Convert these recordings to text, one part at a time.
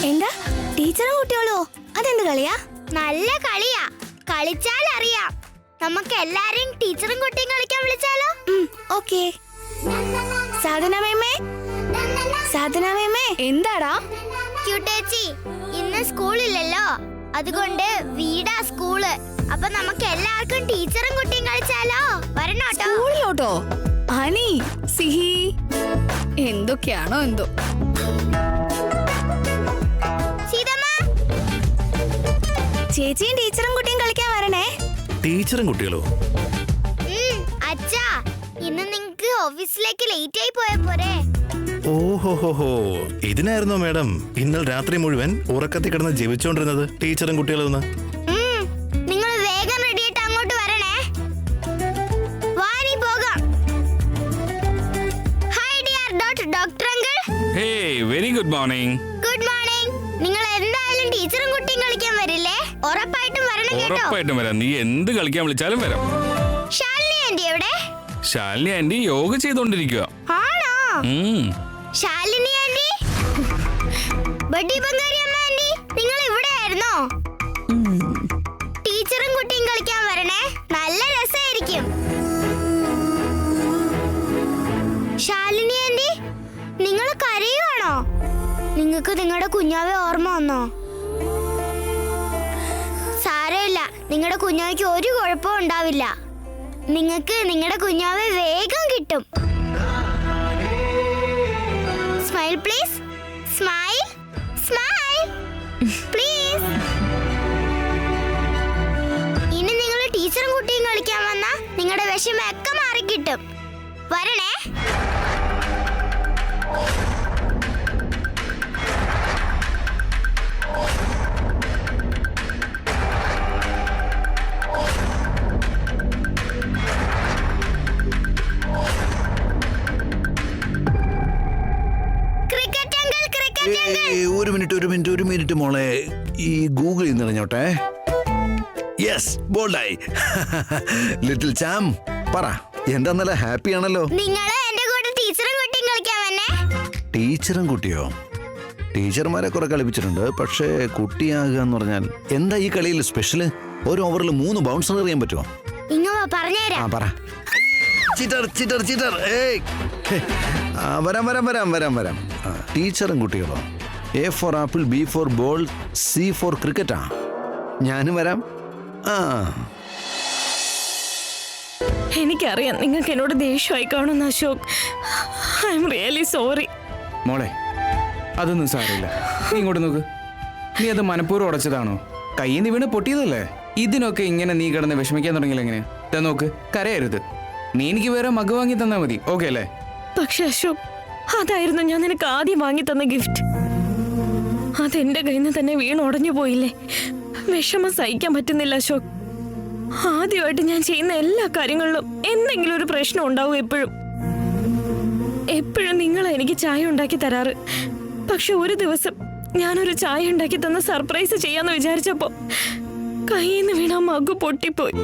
എന്താ ടീച്ചറും കുട്ടികളോ? അതെന്ത് കളിയാ? നല്ല കളിയാ. കളിച്ചാൽ അറിയാം. നമുക്ക് എല്ലാരെയും ടീച്ചറും കുട്ടിയും കളിക്കാൻ വിളിച്ചാലോ? ഓക്കേ. സാധന മേമേ, സാധന മേമേ. എന്താടാ? ക്യൂട്ടേച്ചി, ഇന്ന് സ്കൂളില്ലല്ലോ, അതുകൊണ്ട് വീടാ സ്കൂള്. അപ്പൊ നമുക്ക് എല്ലാവർക്കും ടീച്ചറും കുട്ടിയും കളിച്ചാലോ? വരണോട്ടോ. സ്കൂളിലോട്ടോ? അനി, സിഹി, എന്തൊക്കെയാണോ എന്തോ. ചേച്ചിയും ടീച്ചറും കുട്ടിയും കളിക്കാൻ വരണേ. ടീച്ചറും കുട്ടികളോ? അച്ഛാ, ഇന്ന് നിങ്ങക്ക് ഓഫീസിലേക്ക് ലേറ്റ് ആയി പോയ പോരെ? ഓഹോഹോഹോ, ഇതിനായിരുന്നോ മാഡം ഇന്നലെ രാത്രി മുഴുവൻ ഉറക്കത്തിൽ കിടന്ന് ജീവിച്ചോണ്ടിരുന്നത് ടീച്ചറും കുട്ടികളും? നിങ്ങൾ വേഗം റെഡിയായിട്ട് അങ്ങോട്ട് വരണേ. വാരി പോകാം. Hi dear doctor uncle. Hey, very good morning. Good morning. നിങ്ങൾ എന്തായാലും ടീച്ചറും കുട്ടിയും കളിക്കാൻ വരില്ലേ? ഉറപ്പായിട്ടും വരണം കേട്ടോ. ഉറപ്പായിട്ടും വരാം. നീ എന്ത് കളിക്കാൻ വിളിച്ചാലും വരാം. ശാലിനി ആന്റി എവിടെ? ശാലിനി ആന്റി യോഗ ചെയ്തോണ്ടിരിക്കുക. ആണോ? ശാലിനി ആന്റി, ബഡ്ഡി ബംഗാരി അമ്മ ആന്റി, നിങ്ങൾ ഇവിടെ ആയിരുന്നോ? ടീച്ചറും കുട്ടിയും കളിക്കാൻ വരണേ, നല്ല രസമായിരിക്കും. ശാലിനി ആന്റി, നിങ്ങൾ കരയുവാണോ? നിങ്ങൾക്ക് നിങ്ങളുടെ കുഞ്ഞാവെ ഓർമ്മ വന്നോ? സാരമില്ല, നിങ്ങളുടെ കുഞ്ഞാവയ്ക്ക് ഒരു കുഴപ്പവും ഉണ്ടാവില്ല. നിങ്ങൾക്ക് നിങ്ങളുടെ കുഞ്ഞാവെ വേഗം കിട്ടും. Smile please. Smile, smile please. ഇനി നിങ്ങൾ ടീച്ചറും കുട്ടിയും കളിക്കാൻ വന്നാ നിങ്ങളുടെ വിഷമൊക്കെ മാറിക്കിട്ടും. വരണേ. ഒരു മിനിറ്റ് മോളെ, ഈ ഗൂഗിളിൽ നിറഞ്ഞോട്ടെ. യെസ്, ബോൾഡായി. ലിറ്റിൽ ചാം, പറ, എന്താ നല്ല ഹാപ്പി ആണല്ലോ. നിങ്ങൾ എന്റെ കൂടെ ടീച്ചറും കുട്ടിയും കളിക്കാൻ വന്നേ. ടീച്ചറും കുട്ടിയോ? ടീച്ചർമാരെ കുറെ കളിപ്പിച്ചിട്ടുണ്ട്, പക്ഷേ കുട്ടിയാകുക എന്ന് പറഞ്ഞാൽ എന്താ ഈ കളിയിൽ സ്പെഷ്യല്? ഒരു ഓവറിൽ 3 ബൗൺസർ എറിയാൻ പറ്റുമോ? ഇങ്ങോ പറഞ്ഞുതരാം. പറ. Cheater cheater cheater. വരാം. ടീച്ചറും കുട്ടികളോ? A for apple, B for ball, C for cricket. ഞാനും വരാം. എനിക്കറിയാം നിങ്ങൾക്ക് എന്നോട് ദേഷ്യമായി കാണുന്ന Ashok. I am really sorry. മോളെ, അതൊന്നും സാരമില്ല. നീ ഇങ്ങോട്ട് നോക്ക്. നീ അത് മനഃപൂർവ്വം ഉടച്ചതാണോ? കയ്യിൽ നിന്ന് വീണ് പൊട്ടിയതല്ലേ? ഇതിനൊക്കെ ഇങ്ങനെ നീ കിടന്ന് വിഷമിക്കാൻ തുടങ്ങിയില്ല. എങ്ങനെ നോക്ക്, കരയരുത്. നീ എനിക്ക് വേറെ മഗ് വാങ്ങി തന്നാ മതി, ഓക്കെ അല്ലേ? പക്ഷെ അശോക്, അതായിരുന്നു ഞാൻ നിനക്ക് ആദ്യം വാങ്ങി തന്ന ഗിഫ്റ്റ്. അതെന്റെ കയ്യിൽ നിന്ന് തന്നെ വീണുടഞ്ഞു പോയില്ലേ? വിഷമം സഹിക്കാൻ പറ്റുന്നില്ല അശോക്. ആദ്യമായിട്ട് ഞാൻ ചെയ്യുന്ന എല്ലാ കാര്യങ്ങളിലും എന്തെങ്കിലും ഒരു പ്രശ്നം ഉണ്ടാവും. എപ്പോഴും നിങ്ങളാ എനിക്ക് ചായ ഉണ്ടാക്കി തരാറ്. പക്ഷെ ഒരു ദിവസം ഞാനൊരു ചായ ഉണ്ടാക്കി തന്ന സർപ്രൈസ് ചെയ്യാന്ന് വിചാരിച്ചപ്പോ കയ്യിൽ നിന്ന് വീണ മഗ് പൊട്ടിപ്പോയി.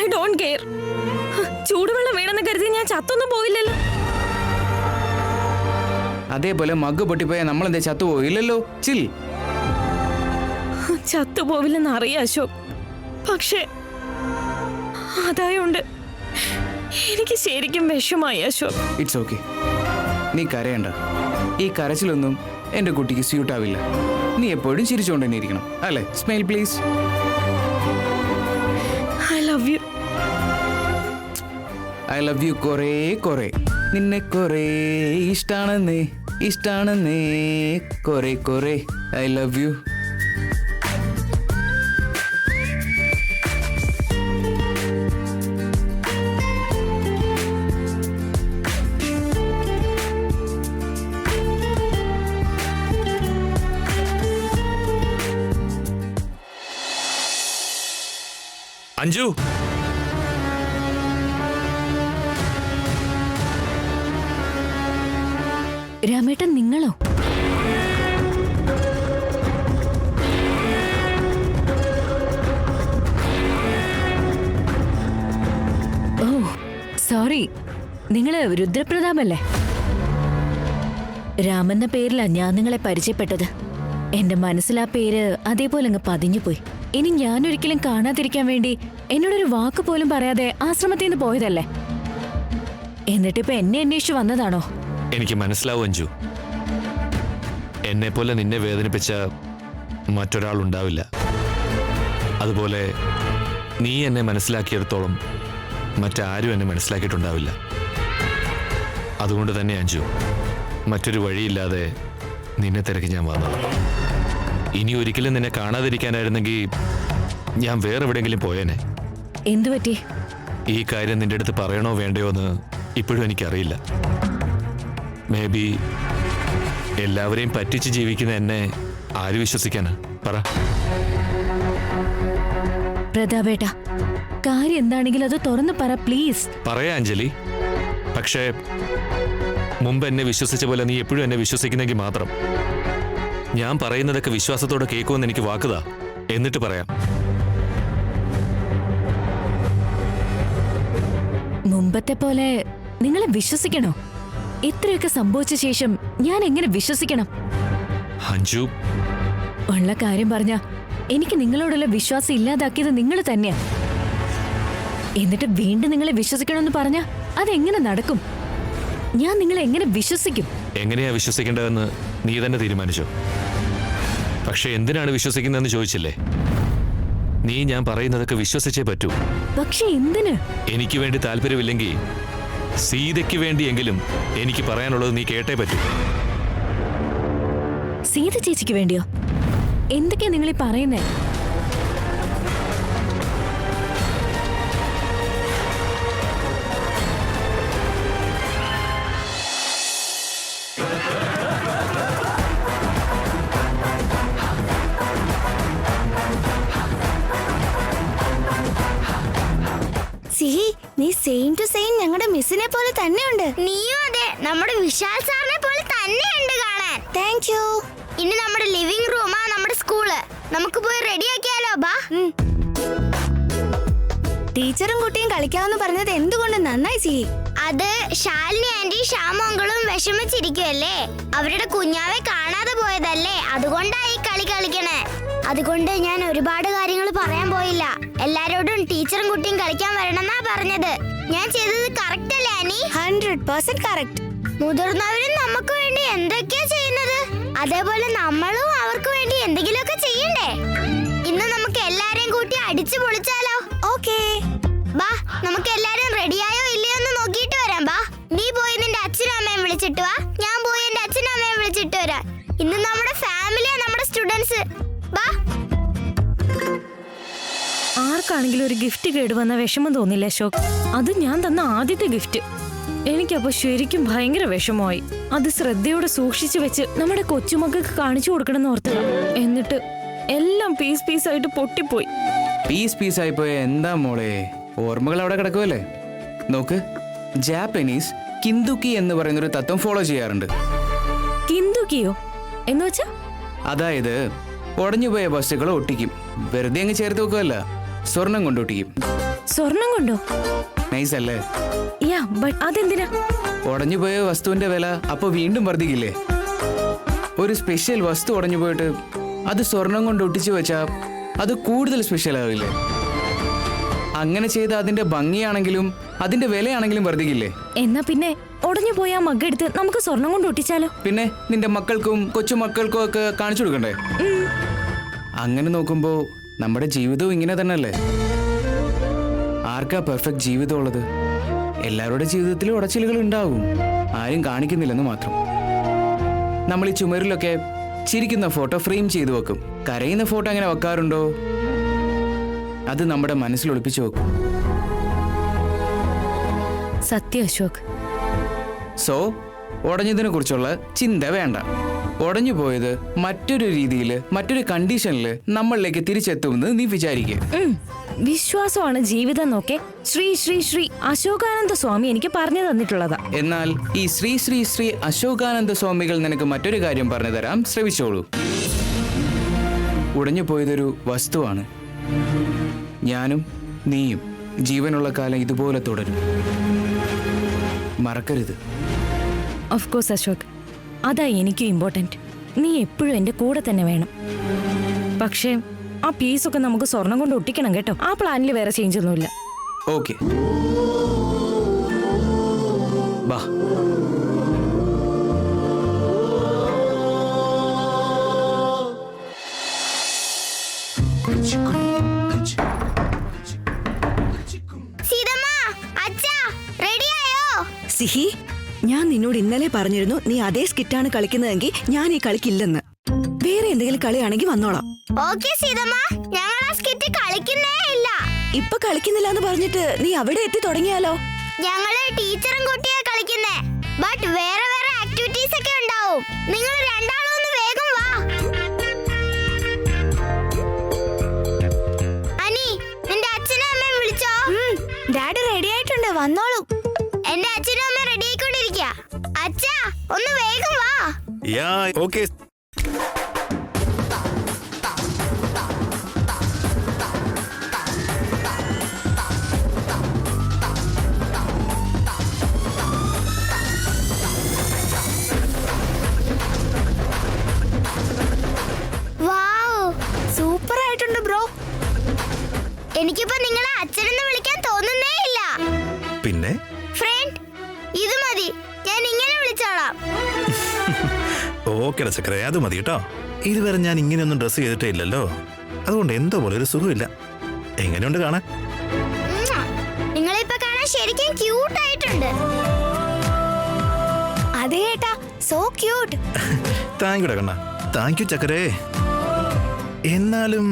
I don't care. ചൂടുവെള്ളം വേണമെന്ന് കരുതി ഞാൻ ചത്തൊന്നും പോയില്ലല്ലോ. അതേപോലെ മഗ് പൊട്ടിപ്പോയാൽ നമ്മളെന്താ ചത്തുപോയില്ലല്ലോ. ചിൽ. ചത്തുപോവില്ലെന്ന് അറിയാം അശോക്, പക്ഷെ അതായോണ്ട് എനിക്ക് ശരിക്കും വിഷമായി അശോക്. ഇറ്റ്സ് ഓക്കെ, നീ കരയണ്ട. ഈ കരച്ചിലൊന്നും എന്റെ കുട്ടിക്ക് സ്യൂട്ട് ആവില്ല. നീ എപ്പോഴും ചിരിച്ചുകൊണ്ട് തന്നെ ഇരിക്കണം, അല്ലേ? Smile please. I love you. I love you കുറേ. നിന്നെ കുറേ ഇഷ്ടാണെന്നേ കുറേ. I love you. അഞ്ജു, രാമേട്ടൻ, നിങ്ങളോ? ഓ സോറി, നിങ്ങള് രുദ്രപ്രതാപല്ലേ? രാമെന്ന പേരിലാ ഞാൻ നിങ്ങളെ പരിചയപ്പെട്ടത്. എന്റെ മനസ്സിൽ ആ പേര് അതേപോലെ അങ്ങ് പതിഞ്ഞുപോയി. ഇനി ഞാനൊരിക്കലും കാണാതിരിക്കാൻ വേണ്ടി എന്നോടൊരു വാക്ക് പോലും പറയാതെ ആശ്രമത്തിൽ നിന്ന് പോയതല്ലേ? എന്നിട്ടിപ്പോ എന്നെ അന്വേഷിച്ചു വന്നതാണോ? എനിക്ക് മനസ്സിലാവും അഞ്ജു. എന്നെ പോലെ നിന്നെ വേദനിപ്പിച്ച മറ്റൊരാളുണ്ടാവില്ല. അതുപോലെ നീ എന്നെ മനസ്സിലാക്കിയിടത്തോളം മറ്റാരും എന്നെ മനസ്സിലാക്കിയിട്ടുണ്ടാവില്ല. അതുകൊണ്ട് തന്നെ അഞ്ജു, മറ്റൊരു വഴിയില്ലാതെ നിന്നെ തിരക്കി ഞാൻ വന്നത്. ഇനി ഒരിക്കലും നിന്നെ കാണാതിരിക്കാനായിരുന്നെങ്കിൽ ഞാൻ വേറെ എവിടെയെങ്കിലും പോയേനെ. എന്തു പറ്റി? ഈ കാര്യം നിന്റെ അടുത്ത് പറയണോ വേണ്ടയോ എന്ന് ഇപ്പോഴും എനിക്കറിയില്ല. മേ ബി എല്ലാവരെയും പറ്റിച്ച് ജീവിക്കുന്ന എന്നെ ആര് വിശ്വസിക്കാനാ? പറ. പ്രതാപേട്ട, കാര്യം എന്താണെങ്കിലും അത് തുറന്നു പറ പ്ലീസ്. പറയാ അഞ്ജലി. പക്ഷേ മുമ്പ് എന്നെ വിശ്വസിച്ച പോലെ നീ എപ്പോഴും എന്നെ വിശ്വസിക്കുന്നെങ്കിൽ മാത്രം. ഞാൻ പറയുന്നതൊക്കെ വിശ്വാസത്തോടെ കേൾക്കുമെന്ന് എനിക്ക് വാക്കുതാ. എന്നിട്ട് പറയാം. മുമ്പത്തെ പോലെ നിങ്ങളെ വിശ്വസിക്കണോ? ഇത്രയൊക്കെ സംഭവിച്ച ശേഷം ഞാൻ എങ്ങനെ വിശ്വസിക്കണം? അഞ്ജു, ഉള്ള കാര്യം പറഞ്ഞ എനിക്ക് നിങ്ങളോടുള്ള വിശ്വാസം ഇല്ലാതാക്കിയത് നിങ്ങൾ തന്നെയാ. എന്നിട്ട് വീണ്ടും നിങ്ങളെ വിശ്വസിക്കണമെന്ന് പറഞ്ഞ അതെങ്ങനെ നടക്കും? ഞാൻ നിങ്ങളെ എങ്ങനെ വിശ്വസിക്കും? എങ്ങനെയാ വിശ്വസിക്കേണ്ടതെന്ന് നീ തന്നെ തീരുമാനിച്ചോ. പക്ഷെ എന്തിനാണ് വിശ്വസിക്കുന്നതെന്ന് ചോദിച്ചില്ലേ? നീ ഞാൻ പറയുന്നതൊക്കെ വിശ്വസിച്ചേ പറ്റൂ. പക്ഷെ എന്തിന്? എനിക്ക് വേണ്ടി താല്പര്യമില്ലെങ്കിൽ സീതയ്ക്ക് വേണ്ടിയെങ്കിലും എനിക്ക് പറയാനുള്ളത് നീ കേട്ടേ പറ്റൂ. സീത ചേച്ചിക്ക് വേണ്ടിയോ? എന്തൊക്കെയാ നിങ്ങളീ പറയുന്നേ? സിഹി, നീ സെയിം ടു സെയിം ഞങ്ങളുടെ മിസ്സിനെ പോലെ തന്നെയുണ്ട്. നീയും അതെ, നമ്മുടെ വിശാൽ സാറിനെ പോലെ തന്നെയുണ്ട് കാണാൻ. Thank you. ഇനി നമ്മുടെ ലിവിംഗ് റൂമാ നമ്മുടെ സ്കൂള്. നമുക്ക് പോയി റെഡി ആക്കിയാലോ? ബാ. ടീച്ചറും കുട്ടിയും കളിക്കാമെന്ന് പറഞ്ഞത് എന്തുകൊണ്ട് നന്നായി സിഹി. അത് ശാലിനി ആന്റി ശ്യാമോങ്കളും വിഷമിച്ചിരിക്കുവല്ലേ. അവരുടെ കുഞ്ഞാവെ കാണാതെ പോയതല്ലേ, അതുകൊണ്ടായി കളി കളിക്കണേ. അതുകൊണ്ട് ഞാൻ ഒരുപാട് കാര്യങ്ങൾ പറയാൻ പോയില്ല. എല്ലാരോടും ടീച്ചറും കുട്ടിയും കളിക്കാൻ വരണമെന്നാ പറഞ്ഞത്. ഞാൻ ചെയ്തത് കറക്റ്റ് അല്ലേ ആനി? 100% കറക്റ്റ്. മുതിർന്നവരും നമുക്ക് വേണ്ടി എന്തൊക്കെയാ ചെയ്യുന്നത്, അതേപോലെ നമ്മളും അവർക്ക് വേണ്ടി എന്തെങ്കിലുമൊക്കെ ചെയ്യണ്ടേ? ഇന്ന് നമുക്ക് എല്ലാരെയും കൂട്ടി അടിച്ചു പൊളിച്ചാലോ? ഓക്കേ, ബാ. നമുക്ക് എല്ലാരും റെഡിയായോ ഇല്ലയോ എന്ന് നോക്കിയിട്ട് വരാം. ബാ, നീ പോയി നിന്റെ അച്ഛനും അമ്മയും വിളിച്ചിട്ട് വാ. ഞാൻ പോയി എന്റെ അച്ഛനും അമ്മയും വിളിച്ചിട്ട് വരാം. ഇന്ന് നമ്മുടെ ഫാമിലിയാ നമ്മുടെ സ്റ്റുഡൻസ്. ബാ. ആർക്കാണെങ്കിലും ഒരു ഗിഫ്റ്റ് കേടുവന്ന വിഷമം തോന്നില്ല അശോക്? അത് ഞാൻ തന്ന ആദ്യത്തെ ഗിഫ്റ്റ്. എനിക്കപ്പോ ശരിക്കും ഭയങ്കര വിഷമമായി. അത് ശ്രദ്ധയോടെ സൂക്ഷിച്ചു വെച്ച് നമ്മുടെ കൊച്ചുമക്കൾക്ക് കാണിച്ചു കൊടുക്കണമെന്ന് ഓർത്തതാ. എന്നിട്ട് എല്ലാം പീസ് പീസായിട്ട് പൊട്ടിപ്പോയി. പീസ് ആയിപ്പോയ എന്താ മോളെ, ഓർമ്മകൾ അവിടെ കിടക്കുമല്ലേ? നോക്ക്, ജാപ്പനീസ് കിന്തുക്കി എന്ന് പറയുന്നൊരു തത്വം ഫോളോ ചെയ്യാറുണ്ട്. കിന്തുക്കിയോ എന്ന് വെച്ചാ? അതായത് ഉടഞ്ഞുപോയ വസ്തുക്കൾ ഒട്ടിക്കും. വെറുതെ അങ്ങ് ചേർത്ത് വെക്കുമല്ല, സ്വർണം കൊണ്ട് ഒട്ടിക്കും. സ്വർണം കൊണ്ടോ? നൈസ് അല്ലേ? യാ, ബട്ട് അതെന്തിനാ? ഉടഞ്ഞുപോയ വസ്തുവിന്റെ വില അപ്പൊ വീണ്ടും വർദ്ധിക്കില്ലേ? ഒരു സ്പെഷ്യൽ വസ്തു ഉടഞ്ഞു പോയിട്ട് അത് സ്വർണം കൊണ്ട് ഒട്ടിച്ചു വെച്ചാ അത് കൂടുതൽ സ്പെഷ്യൽ ആവില്ലേ? അങ്ങനെ ചെയ്ത അതിന്റെ ഭംഗിയാണെങ്കിലും അതിന്റെ വിലയാണെങ്കിലും വർദ്ധിക്കില്ലേ? എന്നാ പിന്നെ ഉടഞ്ഞു പോയ ആ മഗ് എടുത്ത് നമുക്ക് സ്വർണം കൊണ്ട് ഒട്ടിച്ചാലോ? പിന്നെ നിന്റെ മക്കൾക്കും കൊച്ചുമക്കൾക്കും ഒക്കെ കാണിച്ചു കൊടുക്കണ്ടേ? അങ്ങനെ നോക്കുമ്പോ നമ്മുടെ ജീവിതവും ഇങ്ങനെ തന്നെ അല്ലേ? ആർക്കാ പെർഫെക്റ്റ് ജീവിതം ഉള്ളത്? എല്ലാവരുടെ ജീവിതത്തിലും ഉടച്ചിലുകൾ ഉണ്ടാവും, ആരും കാണിക്കുന്നില്ലെന്ന് മാത്രം. നമ്മൾ ഈ ചുമരിലൊക്കെ ചിരിക്കുന്ന ഫോട്ടോ ഫ്രെയിം ചെയ്തു വെക്കും. കരയുന്ന ഫോട്ടോ അങ്ങനെ വെക്കാറുണ്ടോ? അത് നമ്മുടെ മനസ്സിൽ ഒളിപ്പിച്ചു വെക്കും. സത്യം അശോക്. സോ ഉടഞ്ഞതിനെ കുറിച്ചുള്ള ചിന്ത വേണ്ട. ഉടഞ്ഞു പോയത് മറ്റൊരു രീതിയിൽ മറ്റൊരു കണ്ടീഷനിൽ നമ്മളിലേക്ക് തിരിച്ചെത്തുമെന്ന് നീ വിചാരിക്കുക. വിശ്വാസമാണ് ജീവിതം നോക്കെ ശ്രീ ശ്രീ ശ്രീ അശോകാനന്ദ സ്വാമി എനിക്ക് പറഞ്ഞു തന്നിട്ടുള്ളതാ. എന്നാൽ ഈ ശ്രീ ശ്രീ ശ്രീ അശോകാനന്ദ സ്വാമികൾ നിനക്ക് മറ്റൊരു കാര്യം പറഞ്ഞു തരാം, ശ്രവിച്ചോളൂ. ഉടഞ്ഞു പോയതൊരു വസ്തുവാണ്. ഞാനും നീയും ജീവനുള്ള കാലം ഇതുപോലെ തുടരും. മറക്കരുത്. ഓഫ് കോഴ്സ് അശോക്, അതാ എനിക്കും ഇമ്പോർട്ടന്റ്. നീ എപ്പോഴും എന്റെ കൂടെ തന്നെ വേണം. പക്ഷേ ആ പീസൊക്കെ നമുക്ക് സ്വർണം കൊണ്ട് ഒട്ടിക്കണം കേട്ടോ. ആ പ്ലാനിൽ വേറെ ചേഞ്ച് ഒന്നുമില്ല. ഓക്കെ ബാ. സീതമ്മ, അച്ഛാ, റെഡിയായോ? സിഹി, ഞാൻ നിന്നോട് ഇന്നലെ പറഞ്ഞിരുന്നു നീ അതേ സ്കിറ്റാണ് കളിക്കുന്നതെങ്കിൽ ഞാൻ ഈ കളിക്കില്ലെന്ന്. വേറെ എന്തെങ്കിലും കളിയാണെങ്കിൽ വന്നോളാം. ഓക്കേ സീതമ്മ, ഞങ്ങൾ ആ സ്കിറ്റ് കളിക്കുന്നേ ഇല്ല. ഇപ്പൊ കളിക്കുന്നില്ല എന്ന് പറഞ്ഞിട്ട് നീ അവിടെ എത്തി തുടങ്ങിയാലോ? ഞങ്ങള് ടീച്ചറും കുട്ടിയെ കളിക്കുന്നേ. ബട്ട് വേറെ വേറെ ആക്ടിവിറ്റീസ് ഒക്കെ ഉണ്ടാവും. നിങ്ങൾ രണ്ടാളും ഒന്ന് വേഗം വാ. അനി, നിന്റെ അച്ഛനും അമ്മയും വിളിച്ചോ? ഡാഡി റെഡി ആയിട്ടുണ്ട്, വന്നോളൂ. എന്റെ അച്ഛനും അമ്മയും റെഡി ആയിക്കൊണ്ടിരിക്കുക. അച്ഛാ, ഒന്ന് വേഗം വാ. Yeah okay. വാവ്, സൂപ്പർ ആയിട്ടുണ്ട് ബ്രോ. എനിക്കിപ്പോ നിങ്ങളെ അച്ഛനെന്ന് വിളിക്കാൻ തോന്നുന്നേ ഇല്ല. പിന്നെ ഫ്രണ്ട്, ഇത് മതി. ഞാൻ ഇങ്ങനെ വിളിച്ചോളാം. ഓക്കെ ചക്കര, അത് മതി കേട്ടോ. ഇതുവരെ ഞാൻ ഇങ്ങനെയൊന്നും ഡ്രസ്സ് ചെയ്തിട്ടേ ഇല്ലല്ലോ. അതുകൊണ്ട് എന്തോ പോലെ ഒരു സുഖമില്ല. എങ്ങനെയുണ്ട് കാണാൻ? നിങ്ങളിപ്പോ കാണാൻ ശരിക്കും ക്യൂട്ട് ആയിട്ടുണ്ട്. അതെ ഏട്ടാ, സോ ക്യൂട്ട്. താങ്ക് യു കണ്ണ. താങ്ക് യു ചക്കരേ. എന്നാലും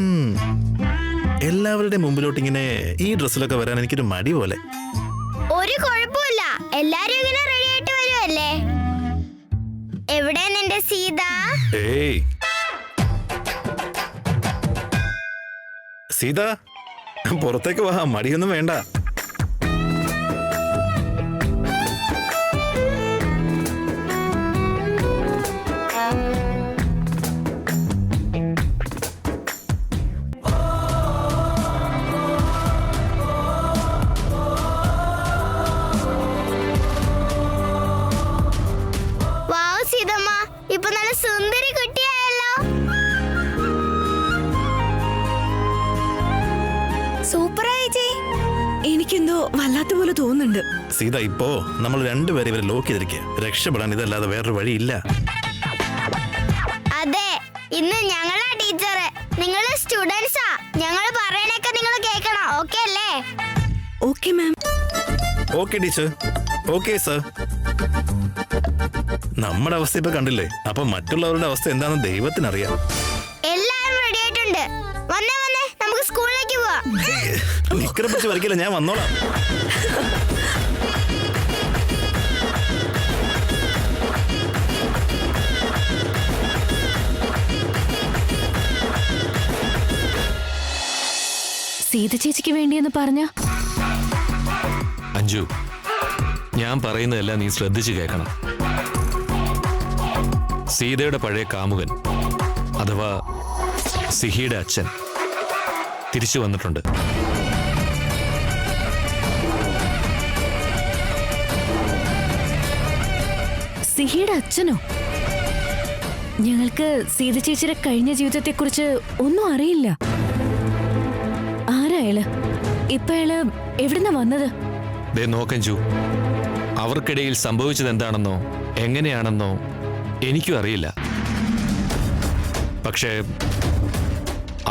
എല്ലാവരുടെ മുമ്പിലോട്ട് ഇങ്ങനെ ഈ ഡ്രസ്സിലൊക്കെ വരാൻ എനിക്കൊരു മടി പോലെ. ഒരു കുഴപ്പമില്ല, എല്ലാരും ഇങ്ങനെ റെഡി ആയിട്ട് വരുമല്ലേ. എവിടെ നിന്റെ സീത? ഏയ് സീത, പുറത്തേക്ക് വാ, മടിയൊന്നും വേണ്ട. വാവ് സീതമ്മ, ഇപ്പൊ നല്ല സുന്ദരി കുട്ടിയായല്ലോ. സൂപ്പറായി ചേച്ചി. എനിക്കെന്തോ വല്ലാത്ത പോലെ തോന്നുന്നുണ്ട്. സീത, ഇപ്പോ നമ്മൾ രണ്ടുപേരെ ഇവരെ ലോക്ക് ചെയ്തിരിക്കുക. രക്ഷപ്പെടാൻ ഇതല്ലാതെ വേറൊരു വഴിയില്ല. അതെ, ഇന്ന് ഞങ്ങളാ ടീച്ചറ്, നിങ്ങൾ സ്റ്റുഡൻസാ. ഞങ്ങൾ പറയണൊക്കെ നിങ്ങൾ കേൾക്കണം. ഓക്കെ അല്ലേ? Okay ma'am. Okay teacher. Okay sir. നമ്മുടെ അവസ്ഥ ഇപ്പൊ കണ്ടില്ലേ? അപ്പൊ മറ്റുള്ളവരുടെ അവസ്ഥ എന്താണെന്ന് ദൈവത്തിനറിയാം. എല്ലാരും റെഡി ആയിട്ടുണ്ട്. വന്നേ വന്നേ, നമുക്ക് സ്കൂളിലേക്ക് പോവാം. നിക്കറെ പിടിച്ച് വരയ്ക്കില്ല, ഞാൻ വന്നോളാം. സീത ചേച്ചിക്ക് വേണ്ടിയെന്ന് പറഞ്ഞ അഞ്ജു, ഞാൻ പറയുന്നതെല്ലാം നീ ശ്രദ്ധിച്ചു കേൾക്കണം. സീതയുടെ പഴയ കാമുകൻ അഥവാ സിഹിയുടെ അച്ഛൻ തിരിച്ചു വന്നിട്ടുണ്ട്. സിഹിയുടെ അച്ഛനോ? ഞങ്ങൾക്ക് സീത ചേച്ചിയുടെ കഴിഞ്ഞ ജീവിതത്തെക്കുറിച്ച് ഒന്നും അറിയില്ല. ആരായാള്? ഇപ്പൊ അയാള് എവിടുന്നാ വന്നത്? ദേ നോക്കഞ്ചു, അവർക്കിടയിൽ സംഭവിച്ചത് എന്താണെന്നോ എങ്ങനെയാണെന്നോ എനിക്കും അറിയില്ല. പക്ഷേ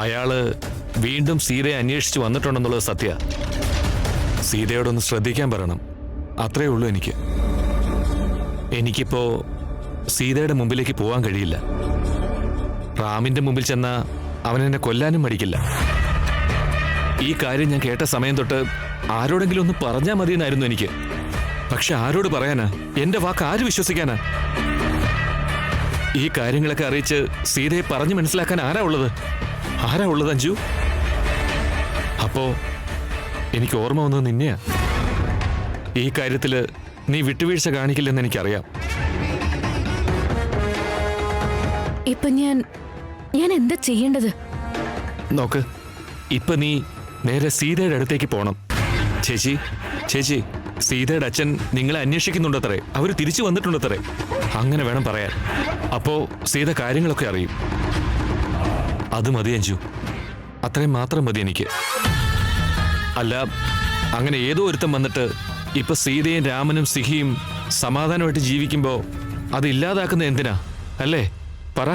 അയാള് വീണ്ടും സീതയെ അന്വേഷിച്ച് വന്നിട്ടുണ്ടെന്നുള്ളത് സത്യ. സീതയോടൊന്ന് ശ്രദ്ധിക്കാൻ പറയണം, അത്രേ ഉള്ളൂ എനിക്ക്. എനിക്കിപ്പോ സീതയുടെ മുമ്പിലേക്ക് പോകാൻ കഴിയില്ല. റാമിന്റെ മുമ്പിൽ ചെന്നാ അവനെന്നെ കൊല്ലാനും മടിക്കില്ല. ഈ കാര്യം ഞാൻ കേട്ട സമയം തൊട്ട് ആരോടെങ്കിലും ഒന്ന് പറഞ്ഞാൽ മതിയെന്നായിരുന്നു എനിക്ക്. പക്ഷെ ആരോട് പറയാനാ? എന്റെ വാക്ക് ആര് വിശ്വസിക്കാനാ? ഈ കാര്യങ്ങളൊക്കെ അറിയിച്ച് സീതയെ പറഞ്ഞു മനസ്സിലാക്കാൻ ആരാ ഉള്ളത്? ആരാ ഉള്ളത് അഞ്ജു? അപ്പോ എനിക്ക് ഓർമ്മ വന്നത് നിന്നെയാ. ഈ കാര്യത്തില് നീ വിട്ടുവീഴ്ച കാണിക്കില്ലെന്ന് എനിക്കറിയാം. ഇപ്പൊ ഞാൻ എന്താ ചെയ്യേണ്ടത്? നോക്ക്, ഇപ്പൊ നീ നേരെ സീതയുടെ അടുത്തേക്ക് പോണം. ചേച്ചി ചേച്ചി സീതയുടെ അച്ഛൻ നിങ്ങളെ അന്വേഷിക്കുന്നുണ്ടത്രേ, അവര് തിരിച്ചു വന്നിട്ടുണ്ടത്രേ. അങ്ങനെ വേണം പറയാൻ. അപ്പോ സീത കാര്യങ്ങളൊക്കെ അറിയും. അത് മതി അഞ്ജു, അത്രയും മാത്രം മതി എനിക്ക്. അല്ല, അങ്ങനെ ഏതോ ഒരുത്തം വന്നിട്ട് ഇപ്പൊ സീതയും രാമനും സിഹിയും സമാധാനമായിട്ട് ജീവിക്കുമ്പോ അത് ഇല്ലാതാക്കുന്ന എന്തിനാ, അല്ലേ? പറ.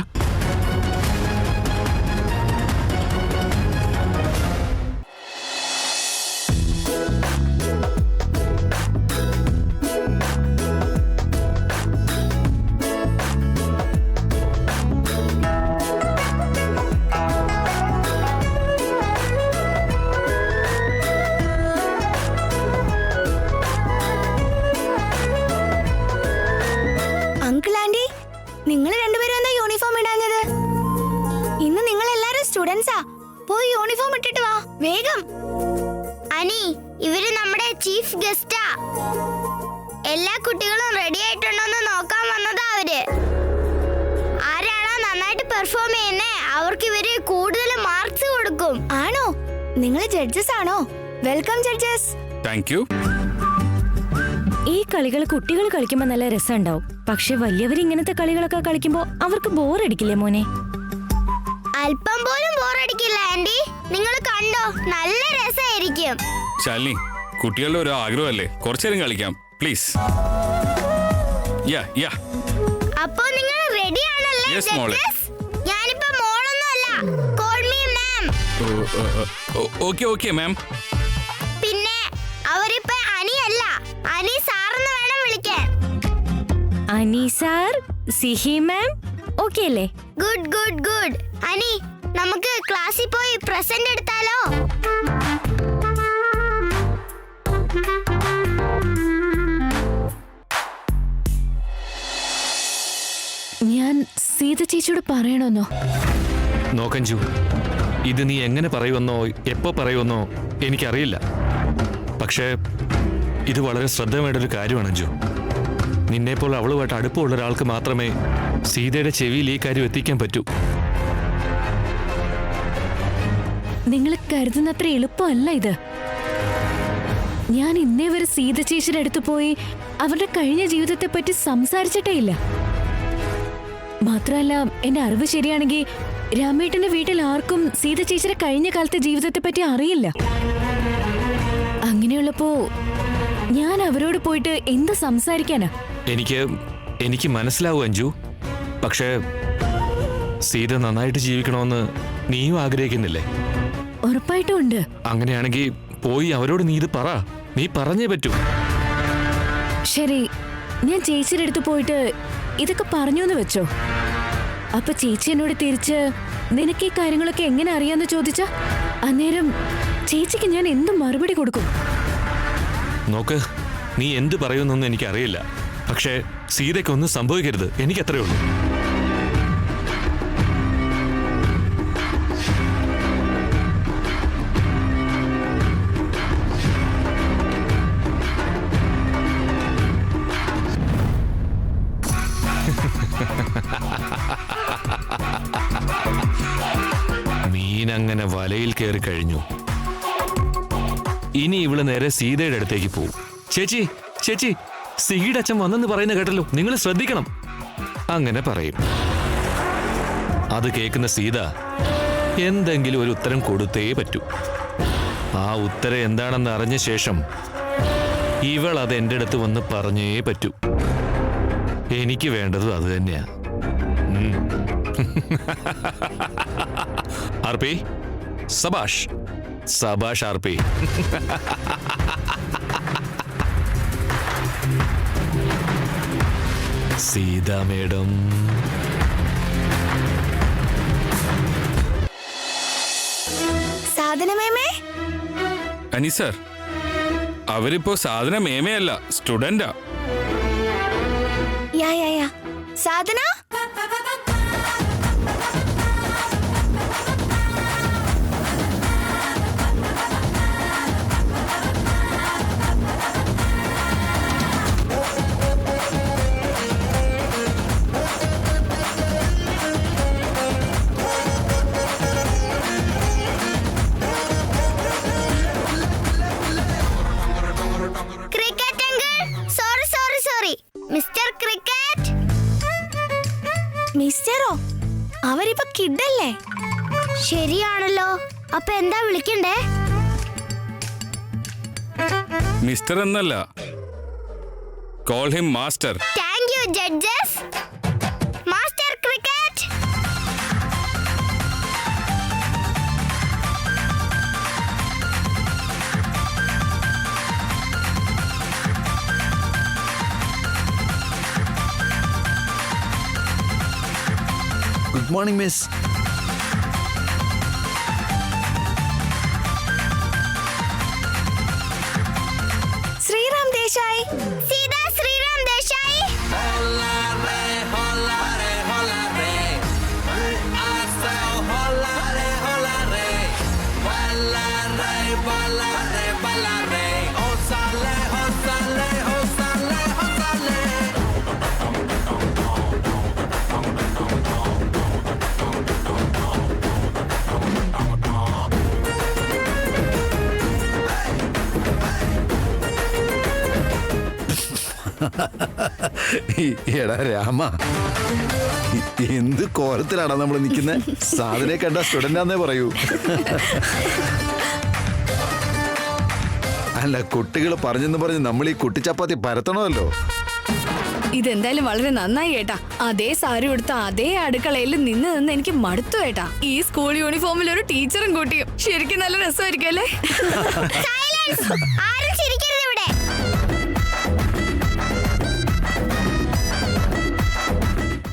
അങ്കിൾ ആന്റി, നിങ്ങൾ രണ്ടുപേരും എന്താ യൂണിഫോം ഇടാഞ്ഞത്? ഇന്ന് നിങ്ങൾ എല്ലാരും സ്റ്റുഡൻസാ. പോയി യൂണിഫോം ഇട്ടിട്ട് വാ വേഗം. അനി, ഇവര് നമ്മുടെ ചീഫ് ഗസ്റ്റാ. എല്ലാ കുട്ടികളും റെഡി ആയിട്ടുണ്ടോന്ന് നോക്കാൻ വന്നതാ അവര്. ആരാണോ നന്നായിട്ട് പെർഫോം ചെയ്യുന്നേ അവർക്ക് ഇവര് കൂടുതൽ മാർക്സ് കൊടുക്കും. ആണോ? നിങ്ങൾ ജഡ്ജസ് ആണോ? Welcome judges. Thank you. ഈ കളികൾ കുട്ടികൾ കളിക്കുമ്പോ നല്ല രസമുണ്ടാവും. പക്ഷെ വലിയവർ ഇങ്ങനത്തെ കളികളൊക്കെ കളിക്കുമ്പോ അവർക്ക് ബോറടിക്കില്ലേ മോനെ? അല്പം പോലും ബോറടിക്കില്ല ആന്റി. നിങ്ങൾ കണ്ടോ, നല്ല രസമായിരിക്കും. ശാലിനി, കുട്ടികളുടെ ഒരു ആഗ്രഹമല്ലേ, കുറച്ചേരം കളിക്കാം പ്ലീസ്. യാ. അപ്പോ നിങ്ങൾ റെഡി ആണല്ലേ? Yes, മോളെ. ഞാനിപ്പോ മോളൊന്നുമല്ല. Call me ma'am. Okay ma'am. പിന്നെ അവരിപ്പോ അനിയല്ല, അനി സാറെന്ന് വേണം വിളിക്കാൻ. അനി സാർ, സിഹി മാം, ഓക്കെ അല്ലേ? Good good good. അനി, നമുക്ക് ക്ലാസ്സിൽ പോയി പ്രസന്റ് എടുത്താലോ? ഞാൻ സീത ചേച്ചിയോട് പറയണമെന്നോ? നോക്കഞ്ചു, ഇത് നീ എങ്ങനെ പറയുമെന്നോ എപ്പോ പറയുമെന്നോ എനിക്കറിയില്ല. പക്ഷേ ഇത് വളരെ ശ്രദ്ധേയമായിട്ടൊരു കാര്യമാണ് അഞ്ജു. നിന്നെപ്പോൾ അവളുമായിട്ട് അടുപ്പമുള്ള ഒരാൾക്ക് മാത്രമേ സീതയുടെ ചെവിയിൽ ഈ കാര്യം എത്തിക്കാൻ പറ്റൂ. നിങ്ങൾ കരുതുന്നത്ര എളുപ്പമല്ല ഇത്. ഞാൻ ഇന്നേ വരെ സീത ചേച്ചിയുടെ അടുത്ത് പോയി അവരുടെ കഴിഞ്ഞ ജീവിതത്തെ പറ്റി സംസാരിച്ചിട്ടേ ഇല്ല. മാത്രമല്ല, എന്റെ അറിവ് ശരിയാണെങ്കിൽ രാമേട്ടന്റെ വീട്ടിൽ ആർക്കും സീത ചേച്ചിയുടെ കഴിഞ്ഞ കാലത്തെ ജീവിതത്തെ പറ്റി അറിയില്ല. അങ്ങനെയുള്ളപ്പോ ഞാൻ അവരോട് പോയിട്ട് എന്ത് സംസാരിക്കാനാ? എനിക്ക് മനസ്സിലാവും അഞ്ജു. പക്ഷേ സീത നന്നായിട്ട് ജീവിക്കണമെന്ന് നീയും ആഗ്രഹിക്കുന്നില്ലേ? ഉറപ്പായിട്ടും ഉണ്ട്. അങ്ങനെയാണെങ്കിൽ പോയി അവരോട് നീ ഇത് പറ. നീ പറഞ്ഞേ പറ്റൂ. ശരി, ഞാൻ ചേച്ചിയുടെ അടുത്ത് പോയിട്ട് ഇതൊക്കെ പറഞ്ഞു എന്ന് വെച്ചോ. അപ്പൊ ചേച്ചി എന്നോട് തിരിച്ച് നിനക്ക് ഈ കാര്യങ്ങളൊക്കെ എങ്ങനെ അറിയാന്ന് ചോദിച്ച അന്നേരം ചേച്ചിക്ക് ഞാൻ എന്ത് മറുപടി കൊടുക്കും? നോക്ക്, നീ എന്ത് പറയുമെന്നൊന്നും എനിക്കറിയില്ല. പക്ഷേ സീതയ്ക്കൊന്നും സംഭവിക്കരുത്, എനിക്കത്രേ ഉള്ളൂ. മീനങ്ങനെ വലയിൽ കയറി കഴിഞ്ഞു. ഇനി ഇവള് നേരെ സീതയുടെ അടുത്തേക്ക് പോവും. ചേച്ചി ചേച്ചി, സിഹിയുടെ അച്ഛൻ വന്നെന്ന് പറയുന്ന കേട്ടല്ലോ, നിങ്ങൾ ശ്രദ്ധിക്കണം. അങ്ങനെ പറയും. അത് കേൾക്കുന്ന സീത എന്തെങ്കിലും ഒരു ഉത്തരം കൊടുത്തേ പറ്റൂ. ആ ഉത്തരം എന്താണെന്ന് അറിഞ്ഞ ശേഷം ഇവൾ അത് എൻ്റെ അടുത്ത് വന്ന് പറഞ്ഞേ പറ്റൂ. എനിക്ക് വേണ്ടതും അത് തന്നെയാ. ആർപി, സബാഷ് സബാഷ് ആർപി. സീത മേഡം, സാധനമേമേ. അനി സർ, അവരിപ്പോ സാധന മേമയല്ല, സ്റ്റുഡന്റാ. Yeah Sadhana. Cricket mister cricket. മിസ്റ്ററോ? അവരിപ്പോ കിഡല്ലേ? ശരിയാണല്ലോ. അപ്പൊ എന്താ വിളിക്കണ്ടേ? മിസ്റ്റർ എന്നല്ല, call him master. Thank you judges. Master cricket. Good morning miss. Sreeram Desai. Seetha Sreeram Desai. എടാ രാമ, എന്ത് കോലത്തിലാടാ നമ്മൾ നിൽക്കുന്നത്? സാധനെ കണ്ട സ്റ്റുഡന്റ് ആന്നേ പറയൂ. അല്ല, കുട്ടികൾ പറഞ്ഞെന്ന് പറഞ്ഞ് നമ്മൾ ഈ കുട്ടിച്ചപ്പാത്തി പരത്തണമല്ലോ. ഇതെന്തായാലും വളരെ നന്നായി ഏട്ടാ. അതേ സാരി ഉടുത്ത അതേ അടുക്കളയിൽ നിന്ന് എനിക്ക് മടുത്തു ഏട്ടാ. ഈ സ്കൂൾ യൂണിഫോമിൽ ഒരു ടീച്ചറും കൂട്ടിയും ശരിക്കും നല്ല രസമായിരിക്കും അല്ലേ? സൈലൻസ്. ആരും ചിരിക്കരുത് ഇവിടെ.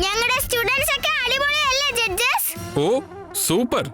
ഞങ്ങളുടെ സ്റ്റുഡൻസ് ഒക്കെ അടിപൊളിയല്ലേ ജഡ്ജസ്? ഓ സൂപ്പർ.